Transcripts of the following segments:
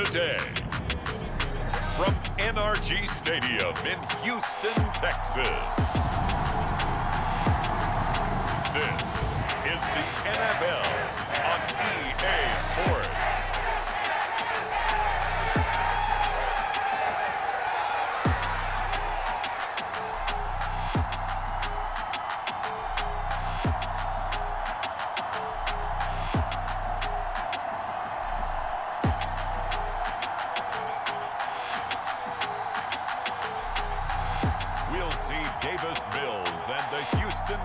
today. From NRG Stadium in Houston, Texas. This is the NFL on EA Sports.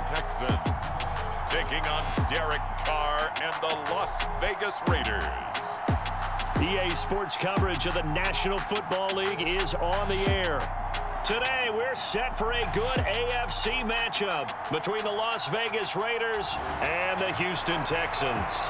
Texans taking on Derek Carr and the Las Vegas Raiders. EA Sports coverage of the National Football League is on the air. Today, we're set for a good AFC matchup between the Las Vegas Raiders and the Houston Texans.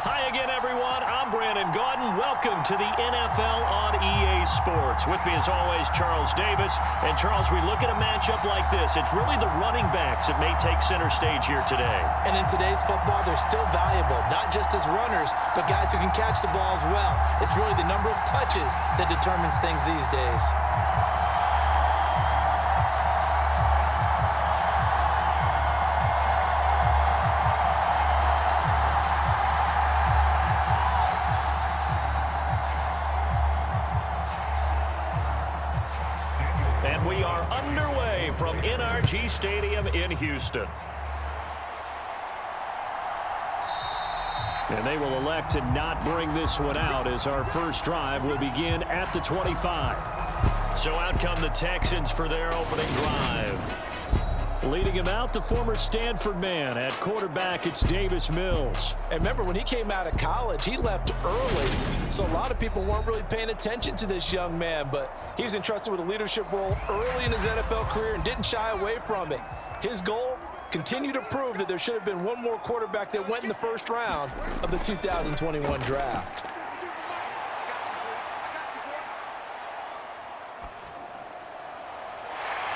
Hi again, everyone. I'm Brandon Gaudin. Welcome to the NFL on EA Sports. With me, as always, Charles Davis. And, Charles, we look at a matchup like this. It's really the running backs that may take center stage here today. And in today's football, they're still valuable, not just as runners, but guys who can catch the ball as well. It's really the number of touches that determines things these days. And we are underway from NRG Stadium in Houston. And they will elect to not bring this one out as our first drive will begin at the 25. So out come the Texans for their opening drive. Leading him out, the former Stanford man. At quarterback, it's Davis Mills. And remember, when he came out of college, he left early. So a lot of people weren't really paying attention to this young man. But he was entrusted with a leadership role early in his NFL career and didn't shy away from it. His goal, continue to prove that there should have been one more quarterback that went in the first round of the 2021 draft.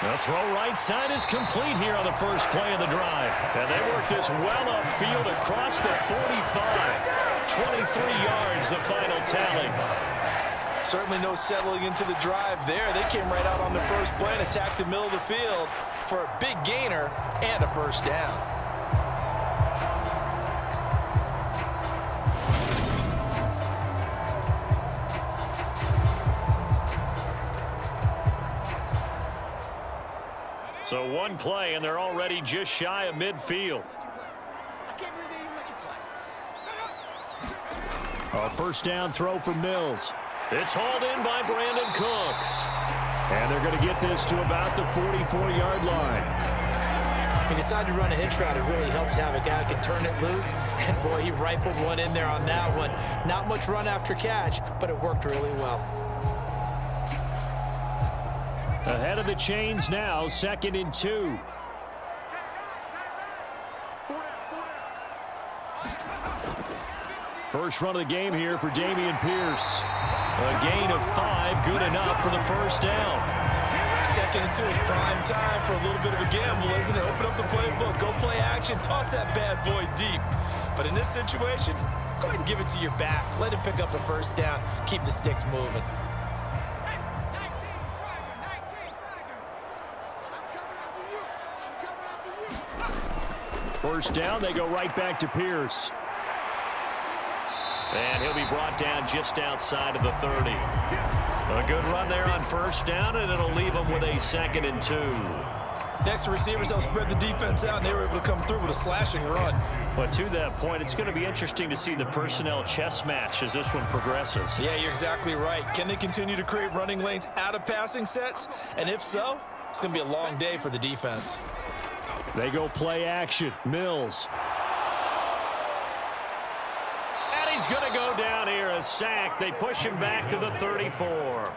The throw right side is complete here on the first play of the drive. And they work this well upfield across the 45. 23 yards, the final tally. Certainly no settling into the drive there. They came right out on the first play and attacked the middle of the field for a big gainer and a first down. So one play, and they're already just shy of midfield. A first down throw for Mills. It's hauled in by Brandon Cooks. And they're going to get this to about the 44-yard line. He decided to run a hitch route. It really helps to have a guy who can turn it loose. And, boy, he rifled one in there on that one. Not much run after catch, but it worked really well. Ahead of the chains now, 2nd and 2. First run of the game here for Dameon Pierce. A gain of 5, good enough for the first down. 2nd and 2 is prime time for a little bit of a gamble, isn't it? Open up the playbook, go play action, toss that bad boy deep. But in this situation, go ahead and give it to your back. Let him pick up a first down, keep the sticks moving. First down, they go right back to Pierce. And he'll be brought down just outside of the 30. A good run there on first down, and it'll leave them with a 2nd and 2. Next to receivers, they'll spread the defense out, and they were able to come through with a slashing run. But to that point, it's going to be interesting to see the personnel chess match as this one progresses. Yeah, you're exactly right. Can they continue to create running lanes out of passing sets? And if so, it's going to be a long day for the defense. They go play action. Mills. And he's going to go down here, a sack. They push him back to the 34.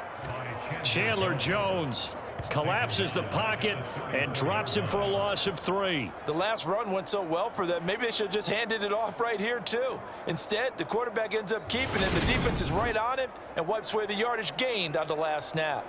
Chandler Jones collapses the pocket and drops him for a loss of 3. The last run went so well for them, maybe they should have just handed it off right here too. Instead, the quarterback ends up keeping it. The defense is right on him and wipes away the yardage gained on the last snap.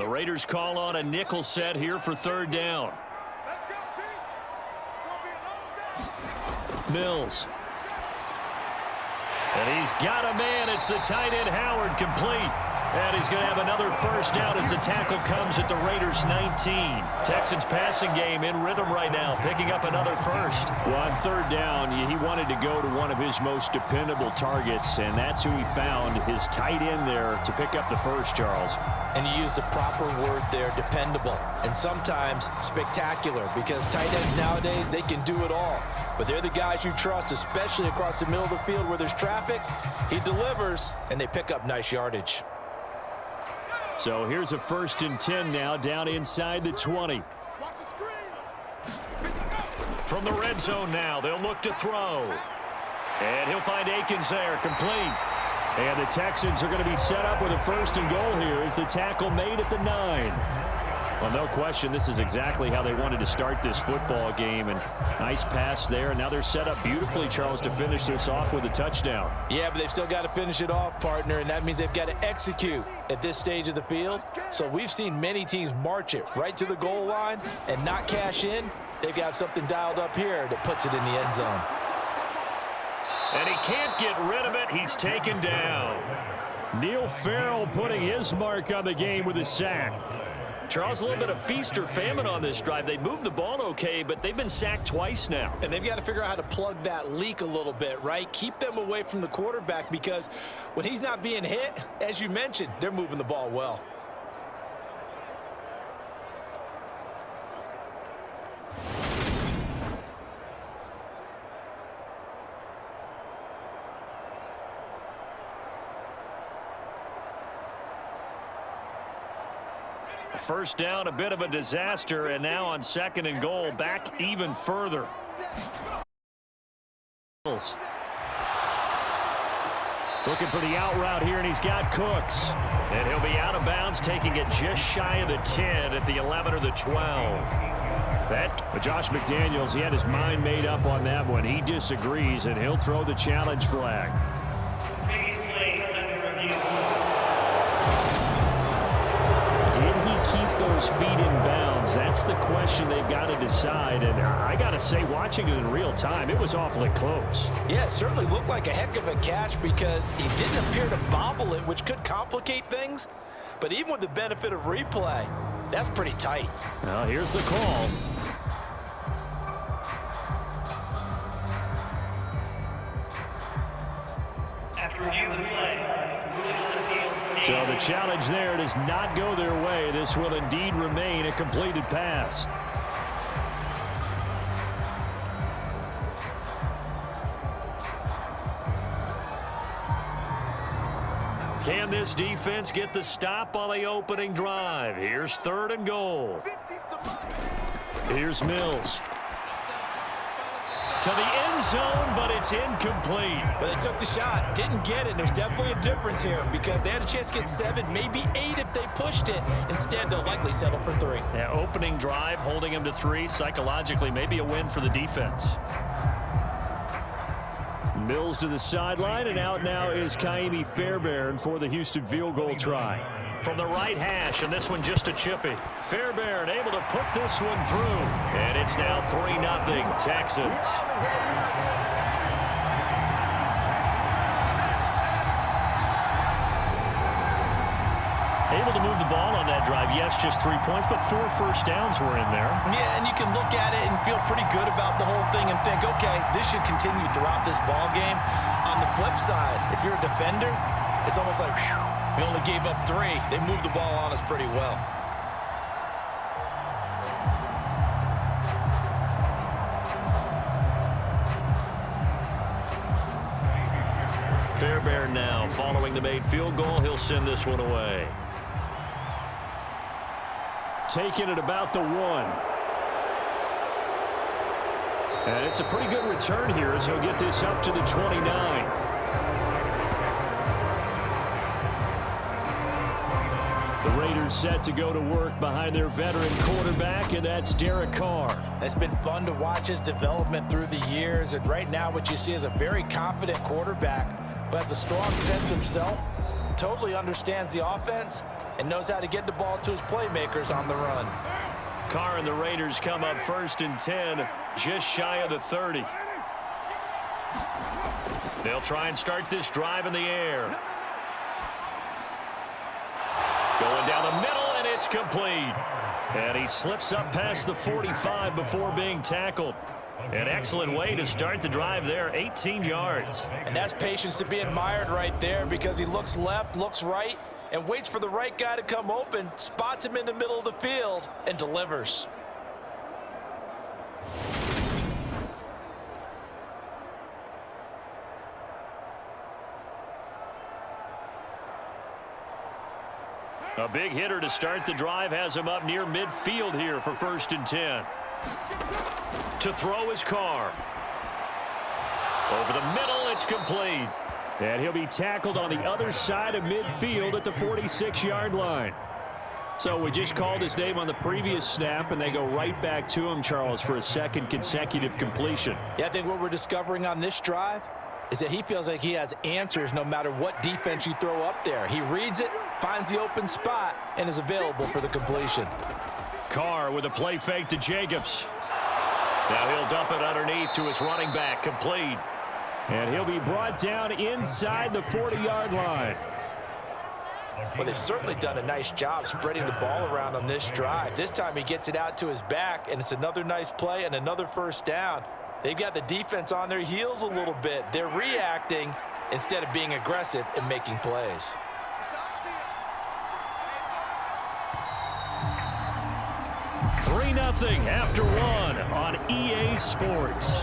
The Raiders call on a nickel set here for third down. Let's go, team. It's going to be a long day. Mills. And he's got a man. It's the tight end Howard, complete. And he's going to have another first down as the tackle comes at the Raiders' 19. Texans passing game in rhythm right now, picking up another first. Well, on third down, he wanted to go to one of his most dependable targets, and that's who he found, his tight end there, to pick up the first, Charles. And you use the proper word there, dependable, and sometimes spectacular, because tight ends nowadays, they can do it all. But they're the guys you trust, especially across the middle of the field where there's traffic. He delivers, and they pick up nice yardage. So here's a 1st and 10 now, down inside the 20. Watch the screen. From the red zone now, they'll look to throw. And he'll find Akins there, complete. And the Texans are going to be set up with a 1st and goal here as the tackle made at the 9. Well, no question, this is exactly how they wanted to start this football game. And nice pass there. And now they're set up beautifully, Charles, to finish this off with a touchdown. Yeah, but they've still got to finish it off, partner, and that means they've got to execute at this stage of the field. So we've seen many teams march it right to the goal line and not cash in. They've got something dialed up here that puts it in the end zone. And he can't get rid of it. He's taken down. Neil Farrell putting his mark on the game with a sack. Charles, a little bit of feast or famine on this drive. They moved the ball okay, but they've been sacked twice now. And they've got to figure out how to plug that leak a little bit, right? Keep them away from the quarterback, because when he's not being hit, as you mentioned, they're moving the ball well. First down, a bit of a disaster, and now on 2nd and goal, back even further. Looking for the out route here, and he's got Cooks. And he'll be out of bounds, taking it just shy of the 10 at the 11 or the 12. But Josh McDaniels, he had his mind made up on that one. He disagrees, and he'll throw the challenge flag. Did he keep those feet in bounds? That's the question they've got to decide. And I got to say, watching it in real time, it was awfully close. Yeah, it certainly looked like a heck of a catch because he didn't appear to bobble it, which could complicate things. But even with the benefit of replay, that's pretty tight. Well, here's the call. After review of the play, so the challenge there does not go their way. This will indeed remain a completed pass. Can this defense get the stop on the opening drive? Here's 3rd and goal. Here's Mills. To the end zone, but it's incomplete. But they took the shot, didn't get it. There's definitely a difference here because they had a chance to get 7, maybe 8 if they pushed it. Instead, they'll likely settle for 3. Yeah, opening drive, holding them to 3. Psychologically, maybe a win for the defense. Mills to the sideline, and out now is Kaimi Fairbairn for the Houston field goal try. From the right hash, and this one just a chippy. Fairbairn able to put this one through. And it's now 3-0 Texans. Able to move the ball on that drive. Yes, just 3 points, but 4 first downs were in there. Yeah, and you can look at it and feel pretty good about the whole thing and think, okay, this should continue throughout this ball game. On the flip side, if you're a defender, it's almost like, whew, we only gave up 3. They moved the ball on us pretty well. Fairbairn now following the made field goal. He'll send this one away. Taking it about the 1. And it's a pretty good return here as he'll get this up to the 29. The Raiders set to go to work behind their veteran quarterback, and that's Derek Carr. It's been fun to watch his development through the years, and right now what you see is a very confident quarterback who has a strong sense of self, totally understands the offense, and knows how to get the ball to his playmakers on the run. Carr and the Raiders come up 1st and 10, just shy of the 30. They'll try and start this drive in the air. Going down the middle, and it's complete. And he slips up past the 45 before being tackled. An excellent way to start the drive there, 18 yards. And that's patience to be admired right there, because he looks left, looks right, and waits for the right guy to come open, spots him in the middle of the field, and delivers. A big hitter to start the drive has him up near midfield here for 1st and 10. To throw his Carr. Over the middle, it's complete. And he'll be tackled on the other side of midfield at the 46-yard line. So we just called his name on the previous snap, and they go right back to him, Charles, for a second consecutive completion. Yeah, I think what we're discovering on this drive is that he feels like he has answers no matter what defense you throw up there. He reads it, finds the open spot, and is available for the completion. Carr with a play fake to Jacobs. Now he'll dump it underneath to his running back, complete. And he'll be brought down inside the 40-yard line. Well, they've certainly done a nice job spreading the ball around on this drive. This time he gets it out to his back, and it's another nice play and another 1st down. They've got the defense on their heels a little bit. They're reacting instead of being aggressive and making plays. Three 3-0 after one on EA Sports.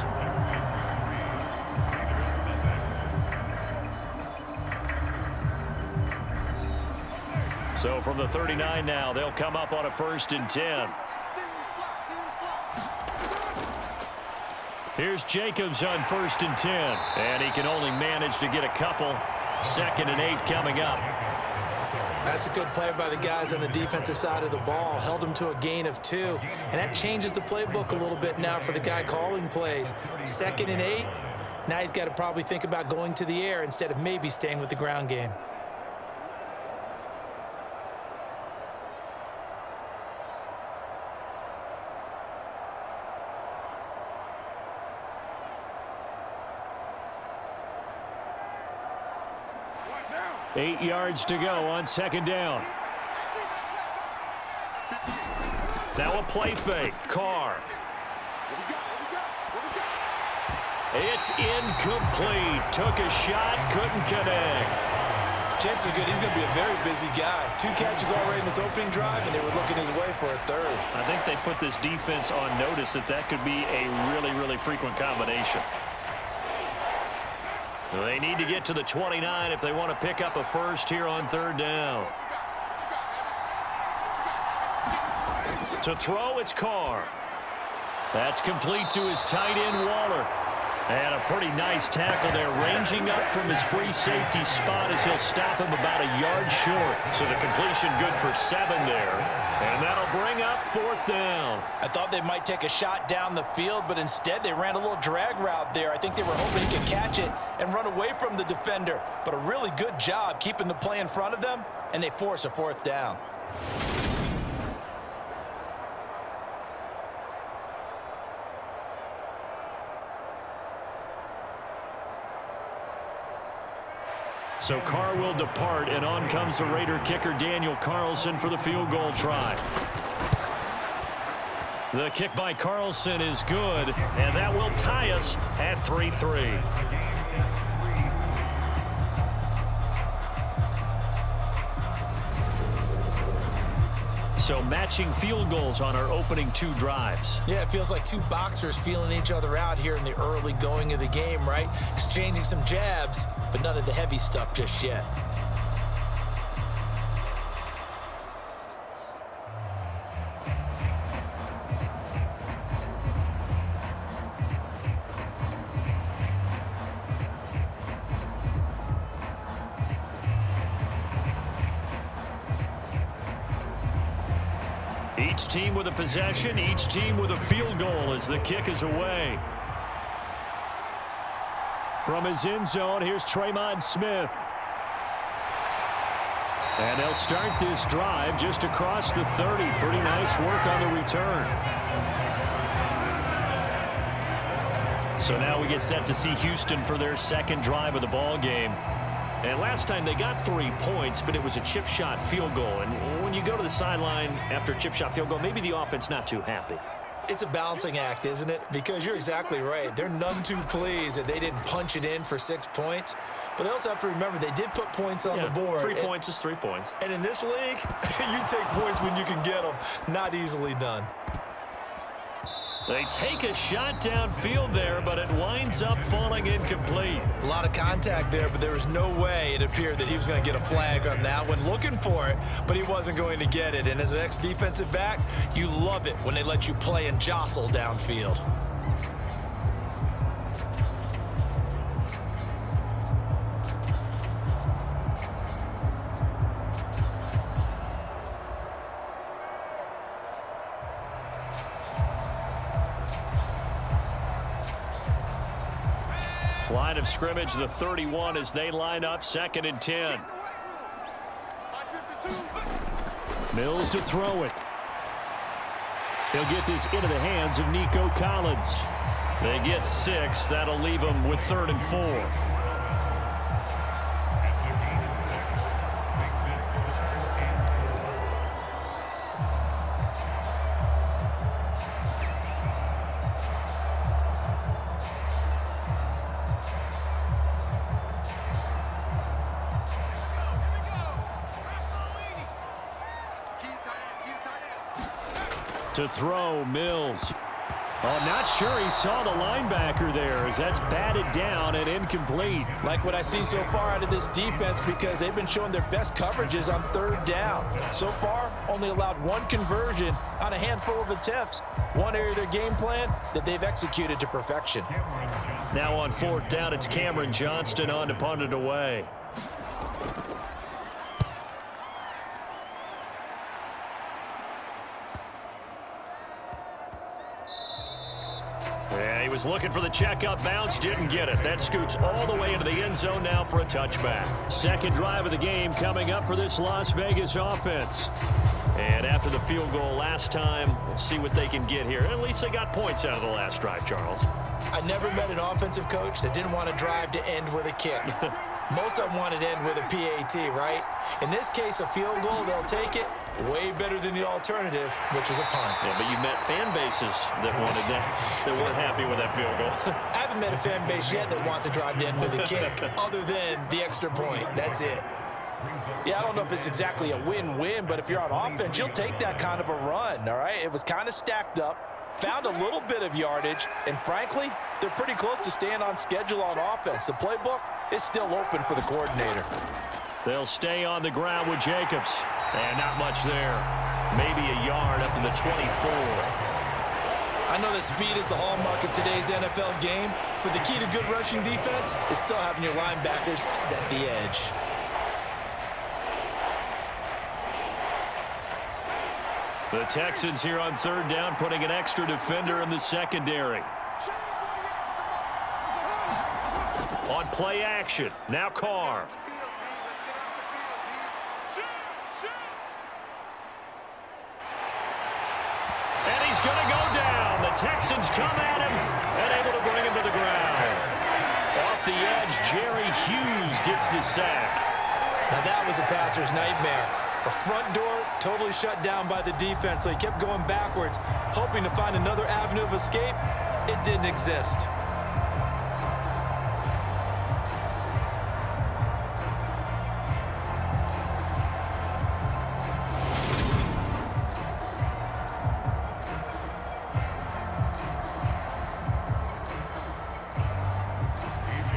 So from the 39 now, they'll come up on a 1st and 10. Here's Jacobs on 1st and 10. And he can only manage to get a couple. 2nd and 8 coming up. That's a good play by the guys on the defensive side of the ball. Held him to a gain of 2. And that changes the playbook a little bit now for the guy calling plays. 2nd and 8. Now he's got to probably think about going to the air instead of maybe staying with the ground game. Now. 8 yards to go on 2nd down. Now a play fake. Carr. It's incomplete. Took a shot, couldn't connect. Chances are good. He's going to be a very busy guy. 2 catches already in this opening drive, and they were looking his way for a 3rd. I think they put this defense on notice that could be a really, really frequent combination. They need to get to the 29 if they want to pick up a 1st here on 3rd down. To throw, it's Carr. That's complete to his tight end, Waller. And a pretty nice tackle there, ranging up from his free safety spot as he'll stop him about a yard short. So the completion good for 7 there. And that'll bring up 4th down. I thought they might take a shot down the field, but instead they ran a little drag route there. I think they were hoping he could catch it and run away from the defender. But a really good job keeping the play in front of them, and they force a 4th down. So Carr will depart, and on comes the Raider kicker Daniel Carlson for the field goal try. The kick by Carlson is good, and that will tie us at 3-3. So matching field goals on our opening 2 drives. Yeah, it feels like 2 boxers feeling each other out here in the early going of the game, right? Exchanging some jabs, but none of the heavy stuff just yet. Each team with a possession, each team with a field goal as the kick is away. From his end zone, here's Tremont Smith. And they'll start this drive just across the 30. Pretty nice work on the return. So now we get set to see Houston for their second drive of the ball game. And last time they got 3 points, but it was a chip shot field goal. And when you go to the sideline after a chip shot field goal, maybe the offense not too happy. It's a balancing act, isn't it? Because you're exactly right. They're none too pleased that they didn't punch it in for 6 points. But they also have to remember they did put points on the board. 3 points is 3 points. And in this league, you take points when you can get them. Not easily done. They take a shot downfield there, but it winds up falling incomplete. A lot of contact there, but there was no way it appeared that he was going to get a flag on that one. Looking for it, but he wasn't going to get it. And as an ex-defensive back, you love it when they let you play and jostle downfield. Line of scrimmage, the 31 as they line up 2nd and 10. Mills to throw it. He'll get this into the hands of Nico Collins. They get 6. That'll leave them with 3rd and 4. To throw, Mills. Oh, not sure he saw the linebacker there as that's batted down and incomplete. Like what I see so far out of this defense because they've been showing their best coverages on 3rd down. So far, only allowed 1 conversion on a handful of attempts. One area of their game plan that they've executed to perfection. Now on 4th down, it's Cameron Johnston on to punt it away. Yeah, he was looking for the checkup bounce, didn't get it. That scoots all the way into the end zone now for a touchback. Second drive of the game coming up for this Las Vegas offense. And after the field goal last time, we'll see what they can get here. At least they got points out of the last drive, Charles. I never met an offensive coach that didn't want to drive to end with a kick. Most of them wanted to end with a PAT, right? In this case, a field goal, they'll take it. Way better than the alternative, which is a punt. Yeah, but you've met fan bases that wanted that, that weren't happy with that field goal. I haven't met a fan base yet that wants to drive to end with a kick, other than the extra point. That's it. Yeah, I don't know if it's exactly a win-win, but if you're on offense, you'll take that kind of a run, all right? It was kind of stacked up, found a little bit of yardage, and frankly, they're pretty close to staying on schedule on offense. The playbook is still open for the coordinator. They'll stay on the ground with Jacobs. And not much there. Maybe a yard up to the 24. I know that speed is the hallmark of today's NFL game, but the key to good rushing defense is still having your linebackers set the edge. The Texans here on 3rd down, putting an extra defender in the secondary. On play action, now Carr. And he's going to go down. The Texans come at him and able to bring him to the ground. Off the edge, Jerry Hughes gets the sack. Now that was a passer's nightmare. The front door totally shut down by the defense, so he kept going backwards, hoping to find another avenue of escape. It didn't exist.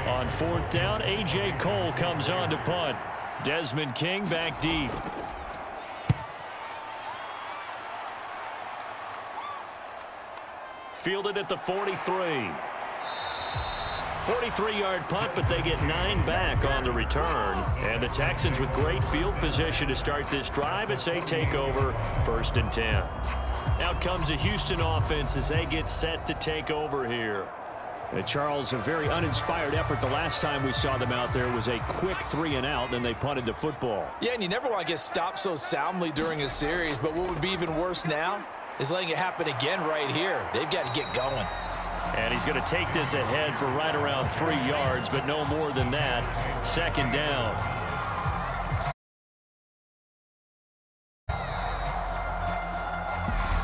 On 4th down, A.J. Cole comes on to punt. Desmond King back deep. Fielded at the 43. 43-yard punt, but they get 9 back on the return. And the Texans with great field position to start this drive as they take over 1st and 10. Out comes the Houston offense as they get set to take over here. Charles, a very uninspired effort. The last time we saw them out there was a quick 3-and-out, then they punted the football. Yeah, and you never want to get stopped so soundly during a series, but what would be even worse now is letting it happen again right here. They've got to get going. And he's going to take this ahead for right around 3 yards, but no more than that. 2nd down.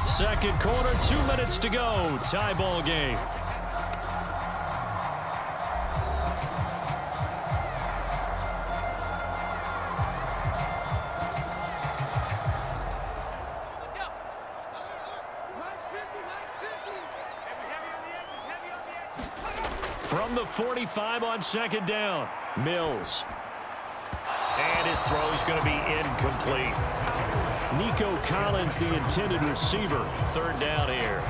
Second quarter, 2 minutes to go. Tie ball game. From the 45 on 2nd down, Mills. And his throw is going to be incomplete. Nico Collins, the intended receiver. 3rd down here.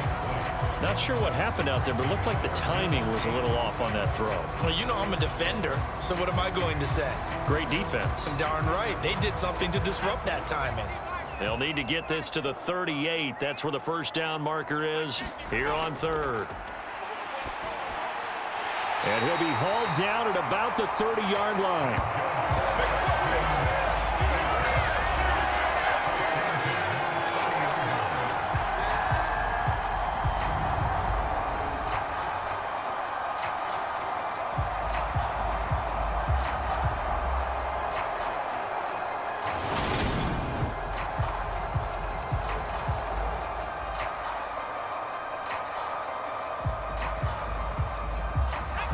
Not sure what happened out there, but it looked like the timing was a little off on that throw. Well, you know I'm a defender, so what am I going to say? Great defense. Darn right. They did something to disrupt that timing. They'll need to get this to the 38. That's where the 1st down marker is here on 3rd. And he'll be hauled down at about the 30-yard line.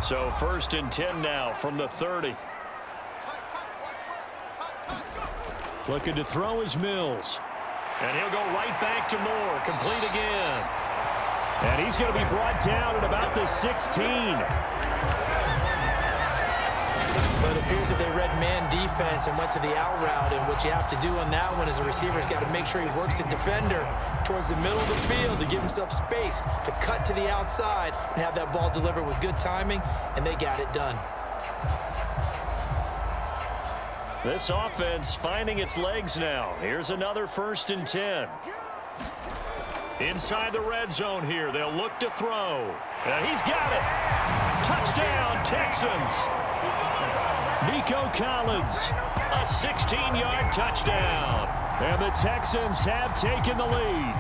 So 1st and 10 now from the 30. Looking to throw is Mills. And he'll go right back to Moore. Complete again. And he's going to be brought down at about the 16. But it appears that they read man defense and went to the out route. And what you have to do on that one is a receiver's got to make sure he works the defender towards the middle of the field to give himself space to cut to the outside and have that ball delivered with good timing, and they got it done. This offense finding its legs now. Here's another 1st and 10. Inside the red zone here. They'll look to throw. And he's got it. Touchdown, Texans. Nico Collins, a 16-yard touchdown. And the Texans have taken the lead.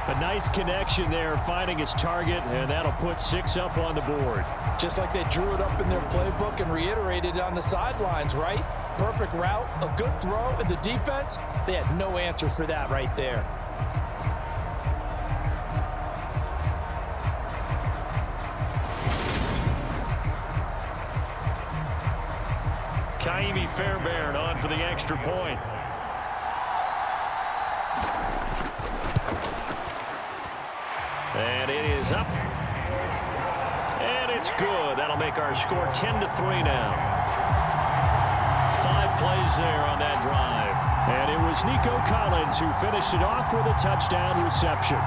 A nice connection there, finding his target, and that'll put 6 up on the board. Just like they drew it up in their playbook and reiterated it on the sidelines, right? Perfect route, a good throw, and the defense, they had no answer for that right there. Kaimi Fairbairn on for the extra point. And it is up. And it's good. That'll make our score 10-3 now. 5 plays there on that drive. And it was Nico Collins who finished it off with a touchdown reception.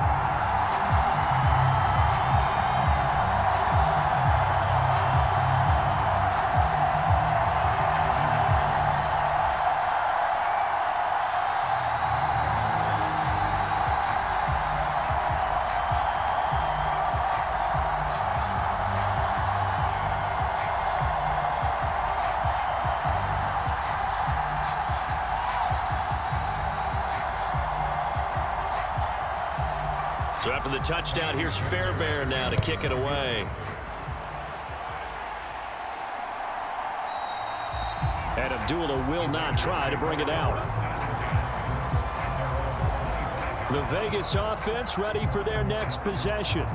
So after the touchdown, here's Fairbairn now to kick it away. And Abdullah will not try to bring it out. The Vegas offense ready for their next possession.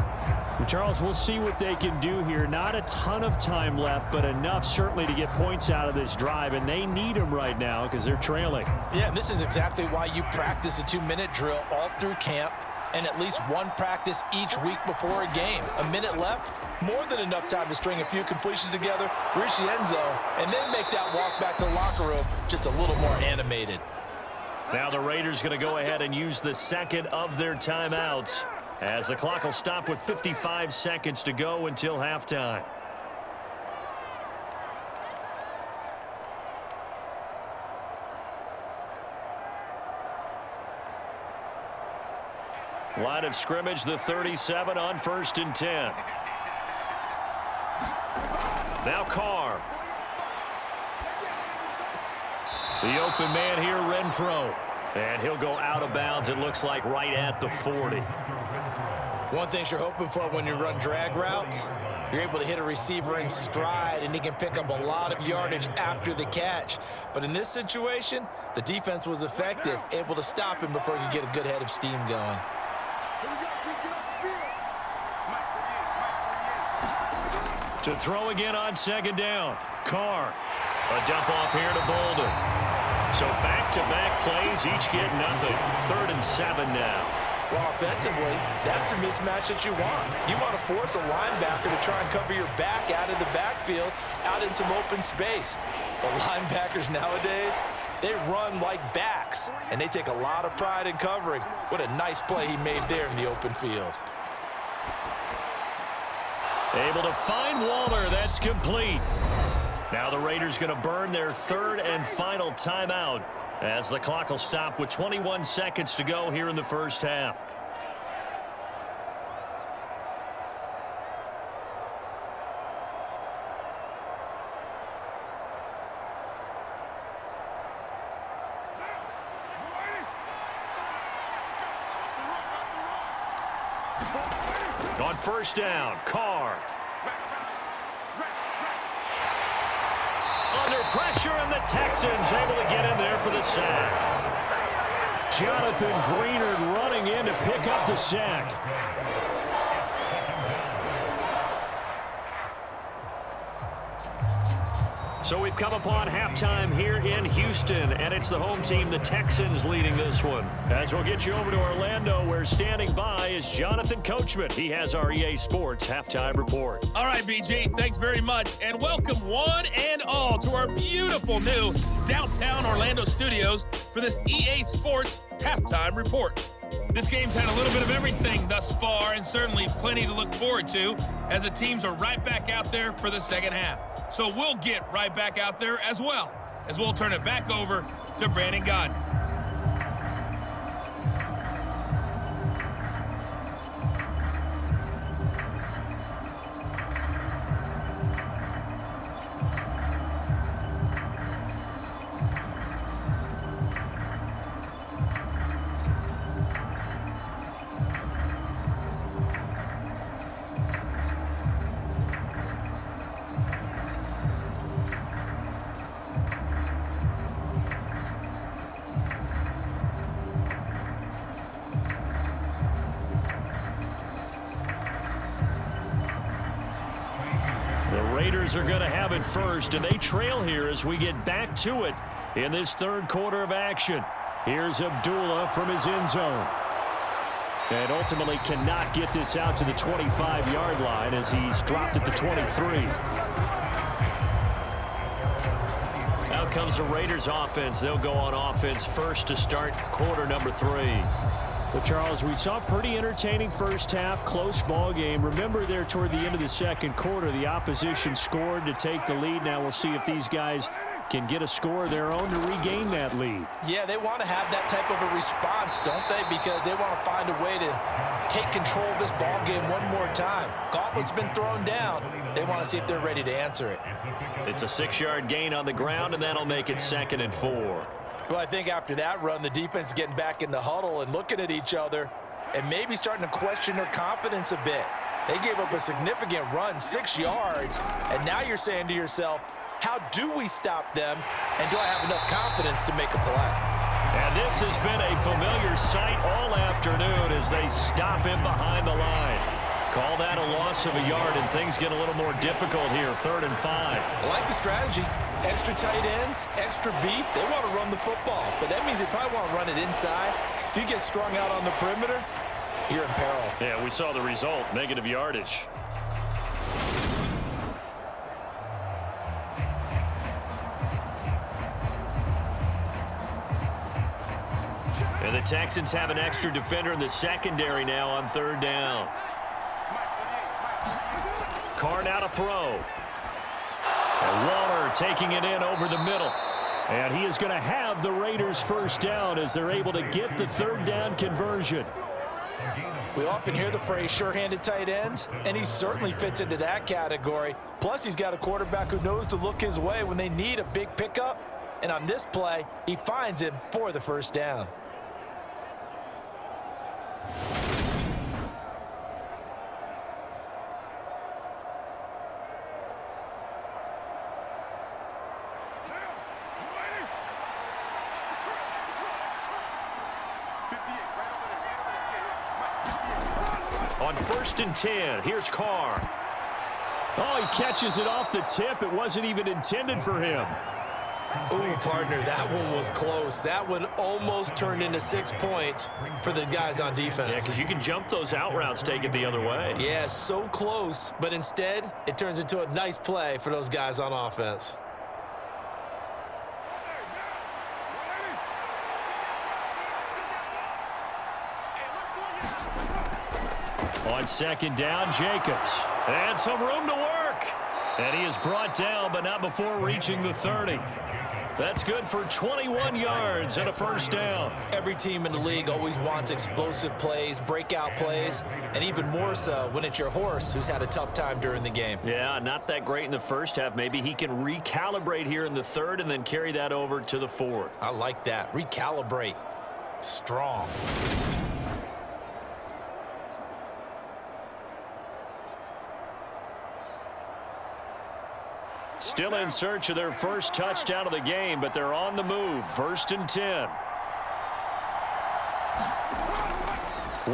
Charles, we'll see what they can do here. Not a ton of time left, but enough certainly to get points out of this drive, and they need them right now because they're trailing. Yeah, and this is exactly why you practice a 2-minute drill all through camp and at least one practice each week before a game. A minute left, more than enough time to string a few completions together, reach the end zone, and then make that walk back to the locker room just a little more animated. Now the Raiders going to go ahead and use the second of their timeouts as the clock will stop with 55 seconds to go until halftime. Line of scrimmage, the 37 on 1st and 10. Now Carr. The open man here, Renfro. And he'll go out of bounds, it looks like, right at the 40. One thing you're hoping for when you run drag routes, you're able to hit a receiver in stride, and he can pick up a lot of yardage after the catch. But in this situation, the defense was effective, able to stop him before he could get a good head of steam going. To throw again on second down. Carr. A dump off here to Bolden. So back-to-back plays, each get nothing. 3rd and 7 now. Well, offensively, that's the mismatch that you want. You want to force a linebacker to try and cover your back out of the backfield, out in some open space. But linebackers nowadays, they run like backs, and they take a lot of pride in covering. What a nice play he made there in the open field. Able to find Waller. That's complete. Now the Raiders going to burn their 3rd and final timeout as the clock will stop with 21 seconds to go here in the first half. On first down, Carr. Under pressure, and the Texans able to get in there for the sack. Jonathan Greenard running in to pick up the sack. So we've come upon halftime here in Houston, and it's the home team, the Texans, leading this one. As we'll get you over to Orlando, where standing by is Jonathan Coachman. He has our EA Sports Halftime Report. All right, BG, thanks very much, and welcome one and all to our beautiful new downtown Orlando studios for this EA Sports Halftime Report. This game's had a little bit of everything thus far, and certainly plenty to look forward to, as the teams are right back out there for the second half. So we'll get right back out there as well, as we'll turn it back over to Brandon Godden. Raiders are going to have it first, and they trail here as we get back to it in this 3rd quarter of action. Here's Abdullah from his end zone. And ultimately cannot get this out to the 25-yard line as he's dropped at the 23. Out comes the Raiders offense. They'll go on offense first to start quarter number 3. Well, Charles, we saw a pretty entertaining first half, close ball game. Remember there toward the end of the second quarter, the opposition scored to take the lead. Now we'll see if these guys can get a score of their own to regain that lead. Yeah, they want to have that type of a response, don't they? Because they want to find a way to take control of this ball game one more time. Gauntlet's been thrown down. They want to see if they're ready to answer it. It's a 6-yard gain on the ground, and that'll make it 2nd and 4. Well, I think after that run, the defense is getting back in the huddle and looking at each other and maybe starting to question their confidence a bit. They gave up a significant run, 6 yards, and now you're saying to yourself, how do we stop them, and do I have enough confidence to make a play? And this has been a familiar sight all afternoon as they stop him behind the line. Call that a loss of a yard, and things get a little more difficult here, 3rd and 5. I like the strategy. Extra tight ends, extra beef. They want to run the football, but that means they probably want to run it inside. If you get strung out on the perimeter, you're in peril. Yeah, we saw the result, negative yardage. And the Texans have an extra defender in the secondary now on 3rd down. Carr now to throw. And Waller taking it in over the middle. And he is going to have the Raiders first down as they're able to get the 3rd down conversion. We often hear the phrase sure-handed tight ends, and he certainly fits into that category. Plus, he's got a quarterback who knows to look his way when they need a big pickup. And on this play, he finds him for the first down. On 1st and 10, here's Carr. Oh, he catches it off the tip. It wasn't even intended for him. Ooh, partner, that one was close. That one almost turned into 6 points for the guys on defense. Yeah, because you can jump those out routes, take it the other way. Yeah, so close, but instead, it turns into a nice play for those guys on offense. On 2nd down, Jacobs. And some room to work. And he is brought down, but not before reaching the 30. That's good for 21 yards and a first down. Every team in the league always wants explosive plays, breakout plays, and even more so when it's your horse who's had a tough time during the game. Yeah, not that great in the first half. Maybe he can recalibrate here in the 3rd and then carry that over to the 4th. I like that. Recalibrate. Strong. Still in search of their first touchdown of the game, but they're on the move. 1st and 10.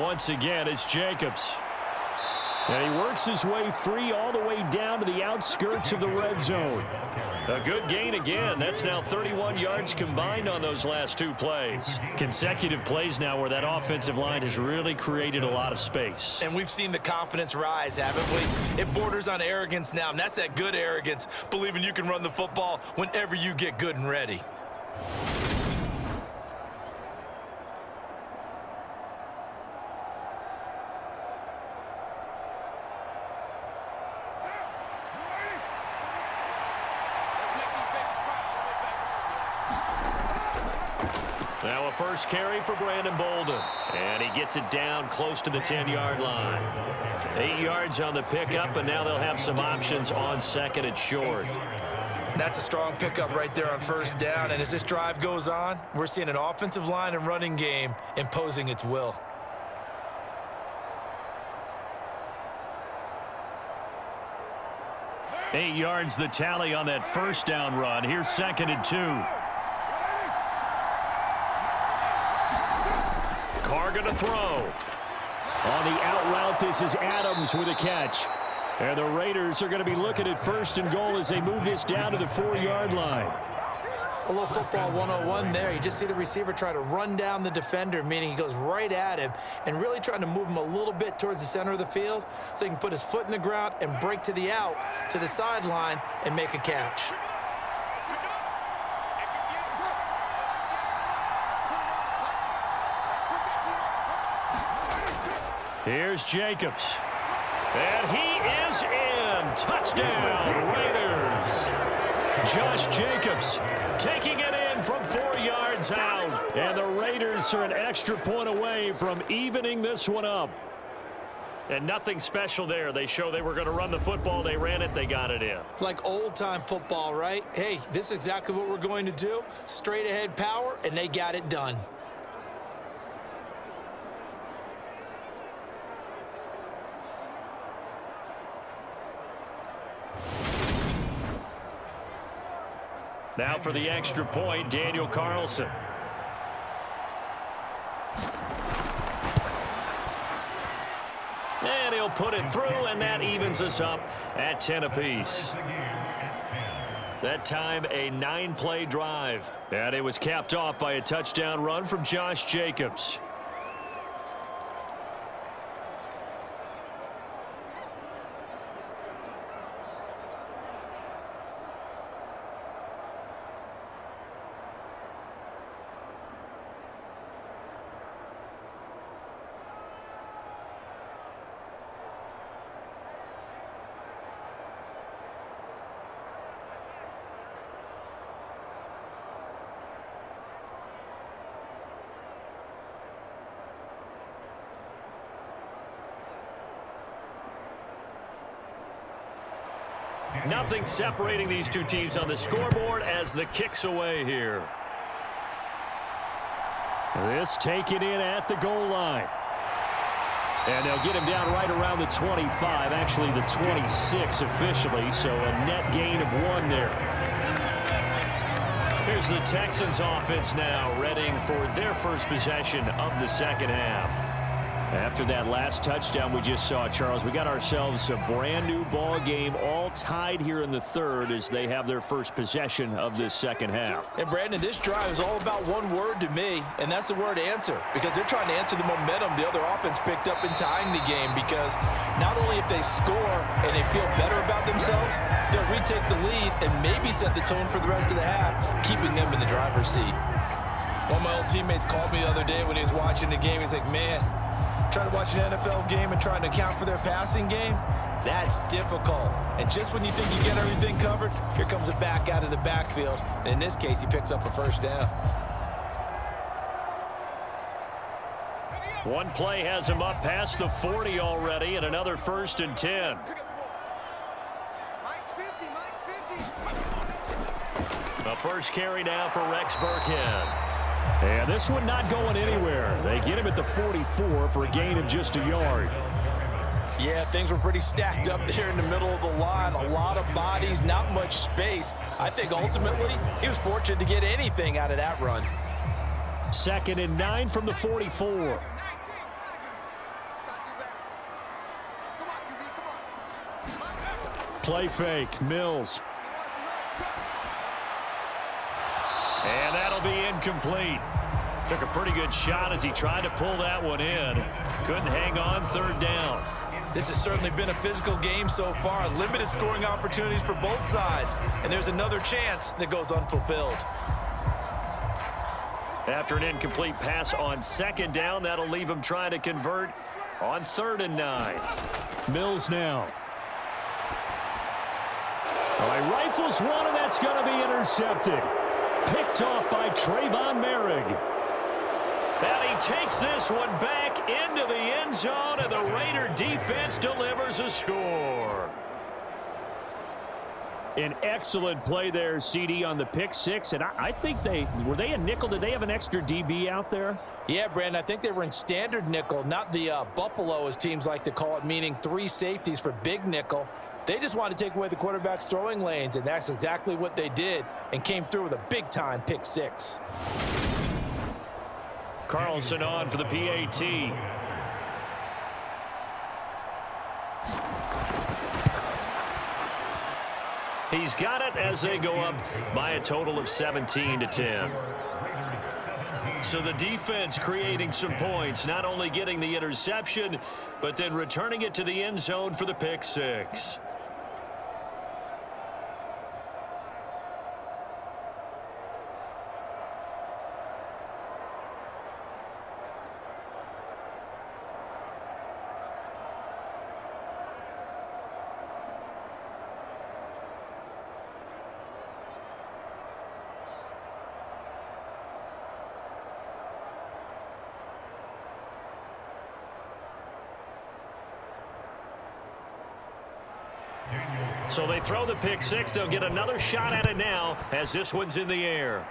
Once again, it's Jacobs. And he works his way free all the way down to the outskirts of the red zone. A good gain again. That's now 31 yards combined on those last 2 plays. Consecutive plays now where that offensive line has really created a lot of space. And we've seen the confidence rise, haven't we? It borders on arrogance now, and that's that good arrogance, believing you can run the football whenever you get good and ready. Now a first carry for Brandon Bolden. And he gets it down close to the 10-yard line. 8 yards on the pickup, and now they'll have some options on 2nd and short. That's a strong pickup right there on 1st down. And as this drive goes on, we're seeing an offensive line and running game imposing its will. Eight yards the tally on that first down run. Here's 2nd and 2. Carr going to throw. On the out route, this is Adams with a catch. And the Raiders are going to be looking at 1st and goal as they move this down to the 4-yard line. A little football 101 there. You just see the receiver try to run down the defender, meaning he goes right at him and really trying to move him a little bit towards the center of the field so he can put his foot in the ground and break to the out, to the sideline, and make a catch. Here's Jacobs. And he is in. Touchdown, Raiders. Josh Jacobs taking it in from 4 yards out. And the Raiders are an extra point away from evening this one up. And nothing special there. They show they were going to run the football. They ran it. They got it in. Like old-time football, right? Hey, this is exactly what we're going to do. Straight-ahead power, and they got it done. Now for the extra point, Daniel Carlson. And he'll put it through, and that evens us up at 10 apiece. That time, a 9-play drive. And it was capped off by a touchdown run from Josh Jacobs. Nothing separating these two teams on the scoreboard as the kick's away here. This taken in at the goal line. And they'll get him down right around the 25, actually the 26 officially, so a net gain of 1 there. Here's the Texans offense now, readying for their first possession of the second half. After that last touchdown we just saw, Charles, we got ourselves a brand new ball game, all tied here in the third as they have their first possession of this second half. And Brandon, this drive is all about one word to me, and that's the word answer, because they're trying to answer the momentum the other offense picked up in tying the game, because not only if they score and they feel better about themselves, they'll retake the lead and maybe set the tone for the rest of the half, keeping them in the driver's seat. One of my old teammates called me the other day when he was watching the game. He's like, man, trying to watch an NFL game and trying to account for their passing game, that's difficult. And just when you think you get everything covered, here comes a back out of the backfield. And in this case, he picks up a first down. One play has him up past the 40 already, and another 1st and 10. Mike's 50, Mike's 50. The first carry now for Rex Burkhead. And this one not going anywhere. They get him at the 44 for a gain of just a yard. Yeah, things were pretty stacked up there in the middle of the line. A lot of bodies, not much space. I think ultimately he was fortunate to get anything out of that run. 2nd and 9 from the 44. Come on, QB, come on. Play fake, Mills. And that'll be incomplete. Took a pretty good shot as he tried to pull that one in. Couldn't hang on, 3rd down. This has certainly been a physical game so far. Limited scoring opportunities for both sides. And there's another chance that goes unfulfilled. After an incomplete pass on 2nd down, that'll leave him trying to convert on 3rd and 9. Mills now. All right, rifles one, and that's going to be intercepted. Picked off by Trayvon Merrick. And he takes this one back into the end zone, and the Raider defense delivers a score. An excellent play there, CD, on the pick six. And I think were they a nickel? Did they have an extra DB out there? Yeah, Brandon, I think they were in standard nickel, not the Buffalo, as teams like to call it, meaning 3 safeties for big nickel. They just wanted to take away the quarterback's throwing lanes, and that's exactly what they did, and came through with a big-time pick six. Carlson on for the PAT. He's got it as they go up by a total of 17-10. So the defense creating some points, not only getting the interception, but then returning it to the end zone for the pick six. So they throw the pick six. They'll get another shot at it now as this one's in the air.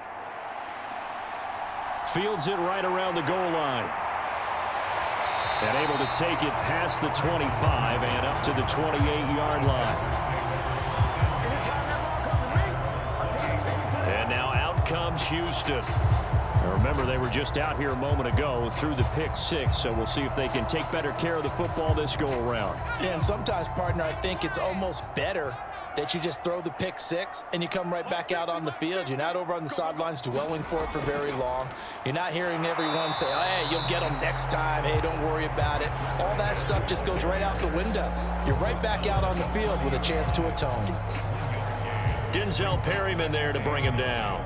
Fields it right around the goal line. And able to take it past the 25 and up to the 28-yard line. And now out comes Houston. Now remember, they were just out here a moment ago through the pick six, so we'll see if they can take better care of the football this go-around. Yeah, and sometimes, partner, I think it's almost better that you just throw the pick six and you come right back out on the field. You're not over on the sidelines dwelling for it for very long. You're not hearing everyone say, oh, hey, you'll get them next time. Hey, don't worry about it. All that stuff just goes right out the window. You're right back out on the field with a chance to atone. Denzel Perryman there to bring him down.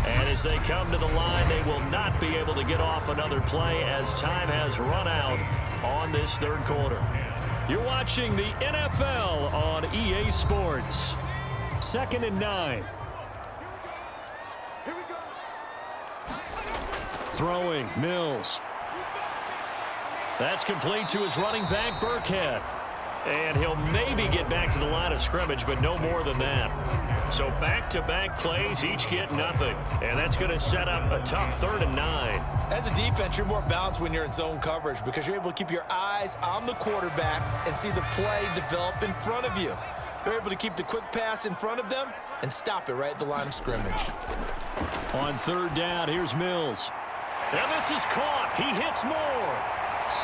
As they come to the line, they will not be able to get off another play as time has run out on this third quarter. You're watching the NFL on EA Sports. 2nd and 9. Throwing, Mills. That's complete to his running back, Burkhead. And he'll maybe get back to the line of scrimmage, but no more than that. So back-to-back plays, each get nothing. And that's going to set up a tough 3rd and 9. As a defense, you're more balanced when you're in zone coverage because you're able to keep your eyes on the quarterback and see the play develop in front of you. They're able to keep the quick pass in front of them and stop it right at the line of scrimmage. On 3rd down, here's Mills. And this is caught. He hits more.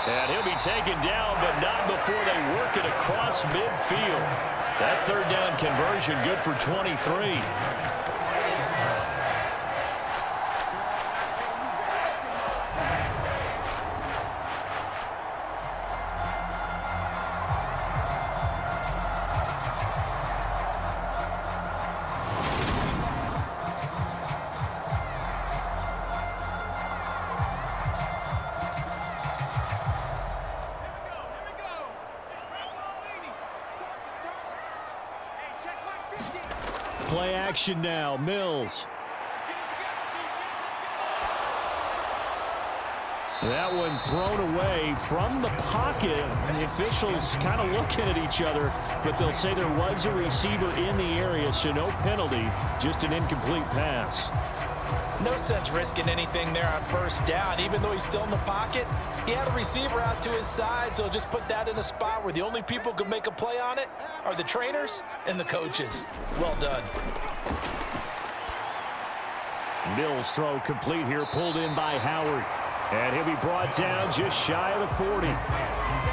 And he'll be taken down, but not before they work it across midfield. That 3rd down conversion good for 23. Play action now, Mills. That one thrown away from the pocket. The officials kind of looking at each other, but they'll say there was a receiver in the area, so no penalty, just an incomplete pass. No sense risking anything there on 1st down. Even though he's still in the pocket, he had a receiver out to his side, so just put that in a spot where the only people who can make a play on it are the trainers and the coaches. Well done. Mills throw complete here, pulled in by Howard. And he'll be brought down just shy of the 40.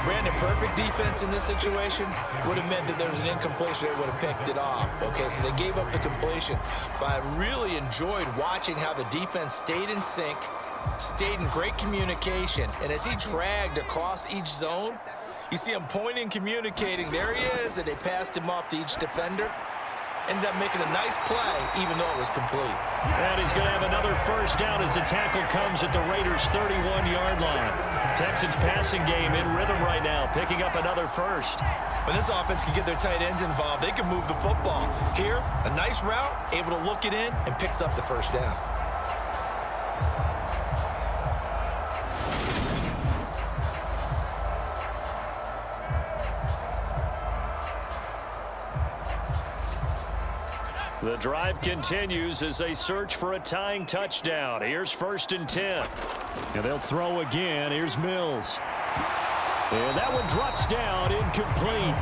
Brandon, perfect defense in this situation would have meant that there was an incompletion. They would have picked it off. Okay, so they gave up the completion. But I really enjoyed watching how the defense stayed in sync, stayed in great communication. And as he dragged across each zone, you see him pointing, communicating. There he is, and they passed him off to each defender. Ended up making a nice play, even though it was complete. And he's going to have another 1st down as the tackle comes at the Raiders' 31-yard line. Texans passing game in rhythm right now, picking up another 1st. When this offense can get their tight ends involved, they can move the football. Here, a nice route, able to look it in, and picks up the 1st down. The drive continues as they search for a tying touchdown. Here's 1st and 10. And they'll throw again. Here's Mills. And that one drops down, incomplete.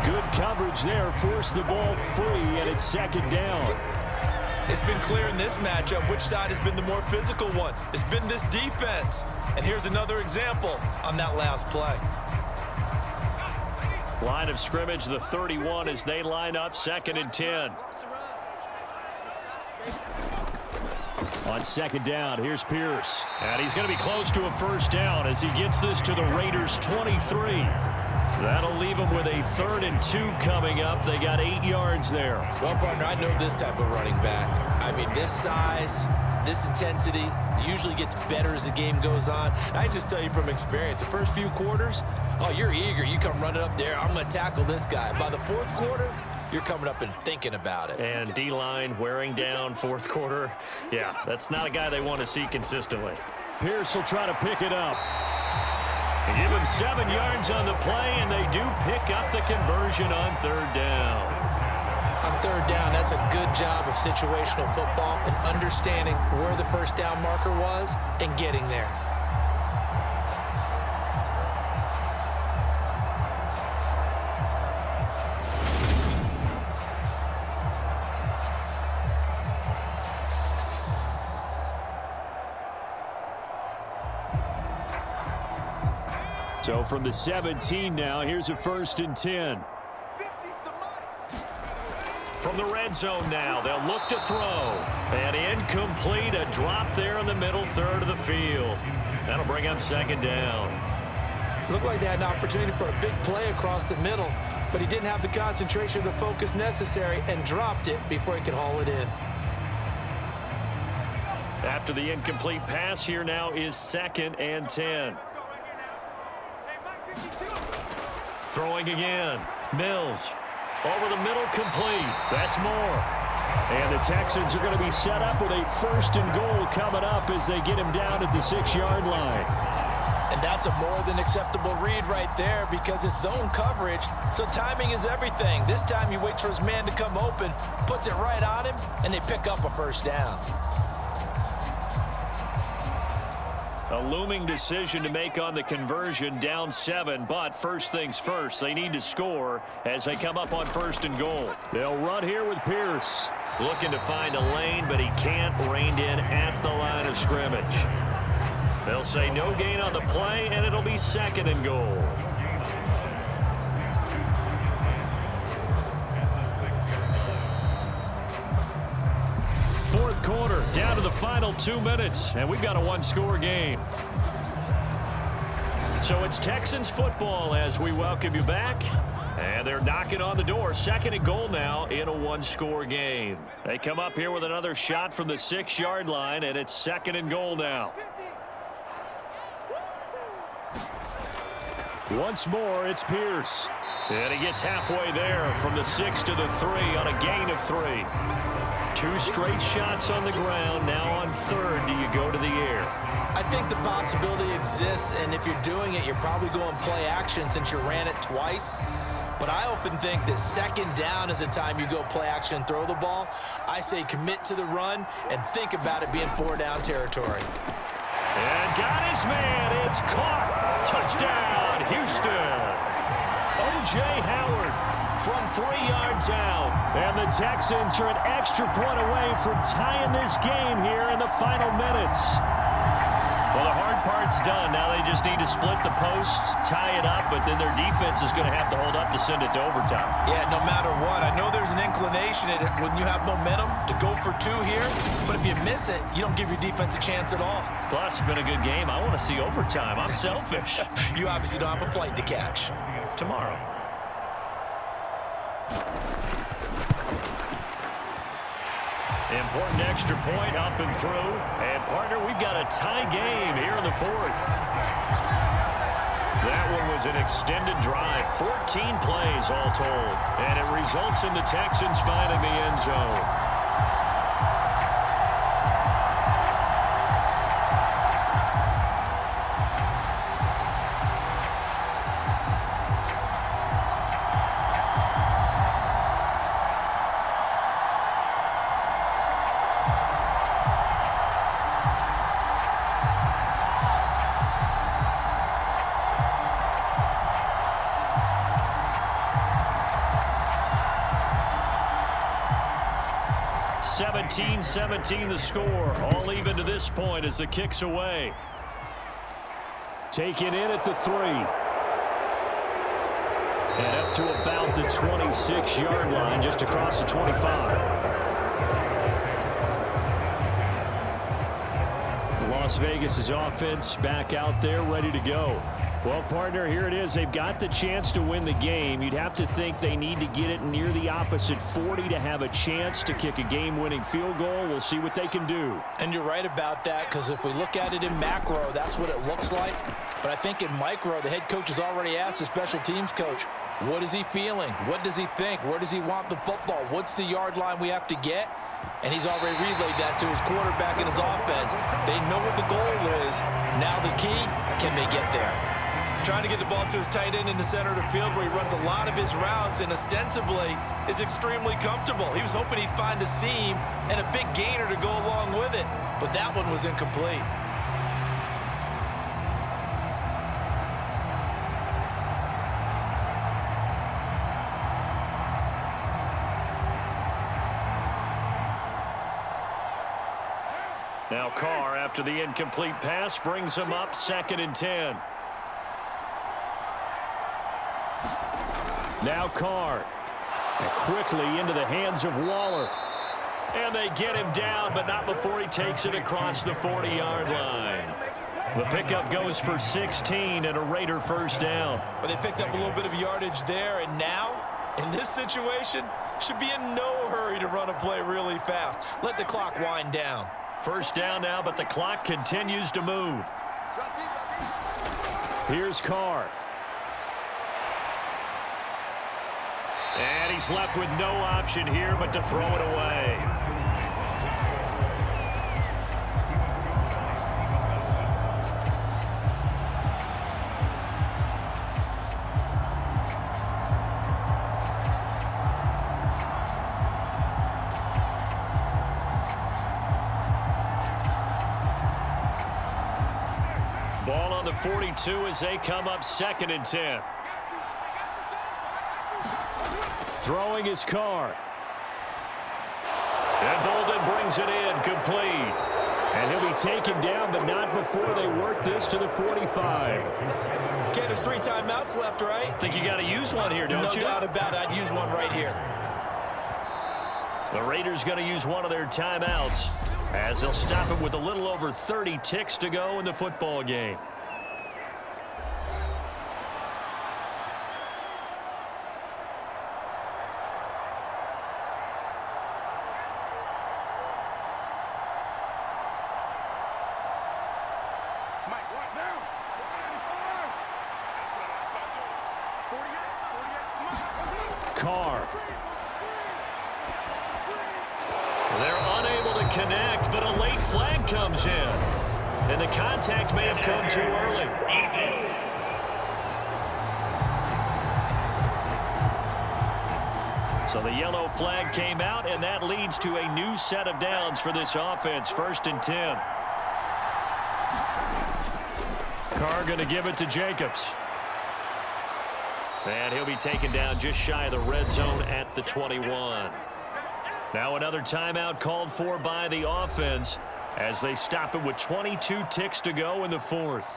Good coverage there, forced the ball free, and it's 2nd down. It's been clear in this matchup which side has been the more physical one. It's been this defense. And here's another example on that last play. Line of scrimmage, the 31 as they line up, 2nd and 10. On 2nd down, here's Pierce. And he's going to be close to a 1st down as he gets this to the Raiders' 23. That'll leave them with a 3rd and 2 coming up. They got 8 yards there. Well, partner, I know this type of running back. I mean, this size, this intensity usually gets better as the game goes on. And I just tell you from experience, the first few quarters, oh, you're eager. You come running up there. I'm going to tackle this guy. By the 4th quarter, you're coming up and thinking about it. And D-line wearing down 4th quarter. Yeah, that's not a guy they want to see consistently. Pierce will try to pick it up. They give him 7 yards on the play, and they do pick up the conversion on 3rd down. On 3rd down, that's a good job of situational football and understanding where the 1st down marker was and getting there. So from the 17 now, here's a 1st and 10. From the red zone now, they'll look to throw. And incomplete, a drop there in the middle 3rd of the field. That'll bring up 2nd down. Looked like they had an opportunity for a big play across the middle, but he didn't have the concentration or the focus necessary and dropped it before he could haul it in. After the incomplete pass, here now is 2nd and 10. Throwing again. Mills. Over the middle, complete. That's more. And the Texans are going to be set up with a 1st and goal coming up as they get him down at the 6-yard line. And that's a more than acceptable read right there because it's zone coverage, so timing is everything. This time he waits for his man to come open, puts it right on him, and they pick up a 1st down. A looming decision to make on the conversion, down 7, but first things first, they need to score as they come up on 1st and goal. They'll run here with Pierce. Looking to find a lane, but he can't, reined in at the line of scrimmage. They'll say no gain on the play, and it'll be 2nd and goal. Fourth quarter, down to the final 2 minutes, and we've got a 1-score game. So it's Texans football as we welcome you back. And they're knocking on the door. 2nd and goal now in a 1-score game. They come up here with another shot from the 6-yard line, and it's 2nd and goal now. Once more, it's Pierce. And he gets halfway there from the 6 to the 3 on a gain of 3. 2 straight shots on the ground. Now on 3rd, do you go to the air? I think the possibility exists, and if you're doing it, you're probably going play action since you ran it twice. But I often think that 2nd down is a time you go play action and throw the ball. I say commit to the run and think about it being 4-down territory. And got his man. It's caught. Touchdown, Houston. O.J. Howard from 3 yards out. And the Texans are an extra point away from tying this game here in the final minutes. Well, the hard part's done. Now they just need to split the posts, tie it up, but then their defense is going to have to hold up to send it to overtime. Yeah, no matter what. I know there's an inclination when you have momentum to go for 2 here, but if you miss it, you don't give your defense a chance at all. Plus, it's been a good game. I want to see overtime. I'm selfish. You obviously don't have a flight to catch. Tomorrow. Important extra point up and through. And, partner, we've got a tie game here in the 4th. That one was an extended drive, 14 plays all told. And it results in the Texans finding the end zone. (17-17) the score, all even to this point as the kick's away. Taken in at the 3. And up to about the 26-yard line, just across the 25. Las Vegas' offense back out there, ready to go. Well, partner, here it is. They've got the chance to win the game. You'd have to think they need to get it near the opposite 40 to have a chance to kick a game-winning field goal. We'll see what they can do. And you're right about that, because if we look at it in macro, that's what it looks like. But I think in micro, the head coach has already asked the special teams coach, what is he feeling? What does he think? Where does he want the football? What's the yard line we have to get? And he's already relayed that to his quarterback and his offense. They know what the goal is. Now the key, can they get there? Trying to get the ball to his tight end in the center of the field where he runs a lot of his routes and ostensibly is extremely comfortable. He was hoping he'd find a seam and a big gainer to go along with it, but that one was incomplete. Now Carr, after the incomplete pass, brings him up 2nd and 10. Now Carr. And quickly into the hands of Waller. And they get him down, but not before he takes it across the 40-yard line. The pickup goes for 16 and a Raider 1st down. But they picked up a little bit of yardage there, and now, in this situation, should be in no hurry to run a play really fast. Let the clock wind down. 1st down now, but the clock continues to move. Here's Carr. And he's left with no option here but to throw it away. Ball on the 42 as they come up 2nd and 10. Throwing his Carr. And Bolden brings it in, complete. And he'll be taken down, but not before they work this to the 45. Okay, there's 3 timeouts left, right? Think you got to use one here, don't you? No doubt about it. I'd use one right here. The Raiders going to use one of their timeouts as they'll stop it with a little over 30 ticks to go in the football game. Carr. They're unable to connect, but a late flag comes in. And the contact may have come too early. So the yellow flag came out, and that leads to a new set of downs for this offense. 1st and 10. Carr going to give it to Jacobs. And he'll be taken down just shy of the red zone at the 21. Now another timeout called for by the offense as they stop it with 22 ticks to go in the 4th.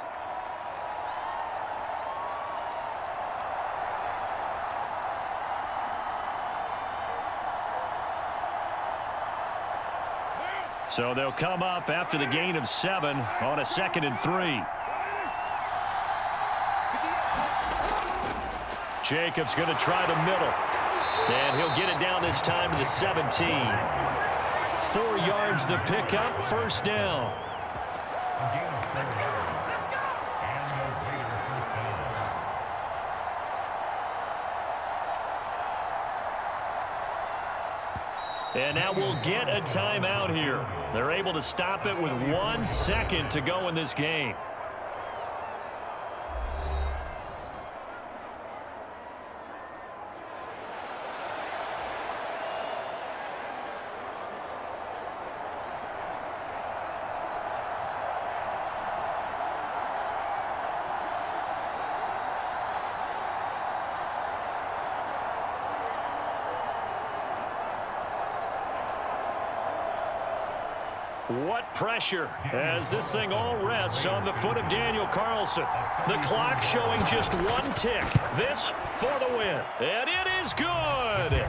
So they'll come up after the gain of 7 on a 2nd and 3. Jacobs going to try the middle. And he'll get it down this time to the 17. 4 yards the pickup, 1st down. And now we'll get a timeout here. They're able to stop it with 1 second to go in this game. What pressure as this thing all rests on the foot of Daniel Carlson. The clock showing just 1 tick. This for the win. And it is good.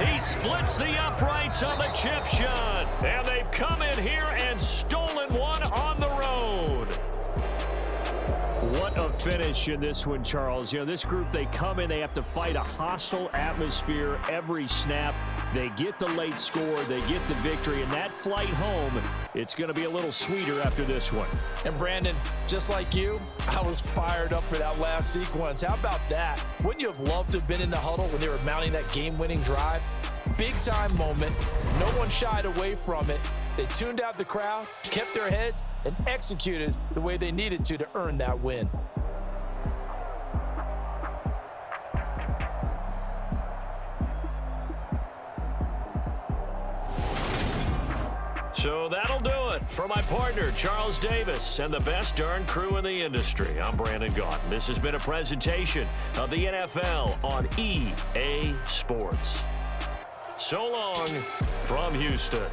He splits the uprights on the chip shot. And they've come in here and stolen one on the road. What a finish in this one, Charles. You know, this group, they come in, they have to fight a hostile atmosphere every snap. They get the late score, they get the victory, and that flight home, it's going to be a little sweeter after this one. And Brandon, just like you, I was fired up for that last sequence. How about that? Wouldn't you have loved to have been in the huddle when they were mounting that game-winning drive? Big-time moment. No one shied away from it. They tuned out the crowd, kept their heads, and executed the way they needed to earn that win. So that'll do it for my partner, Charles Davis, and the best darn crew in the industry. I'm Brandon Gaudin. This has been a presentation of the NFL on EA Sports. So long from Houston.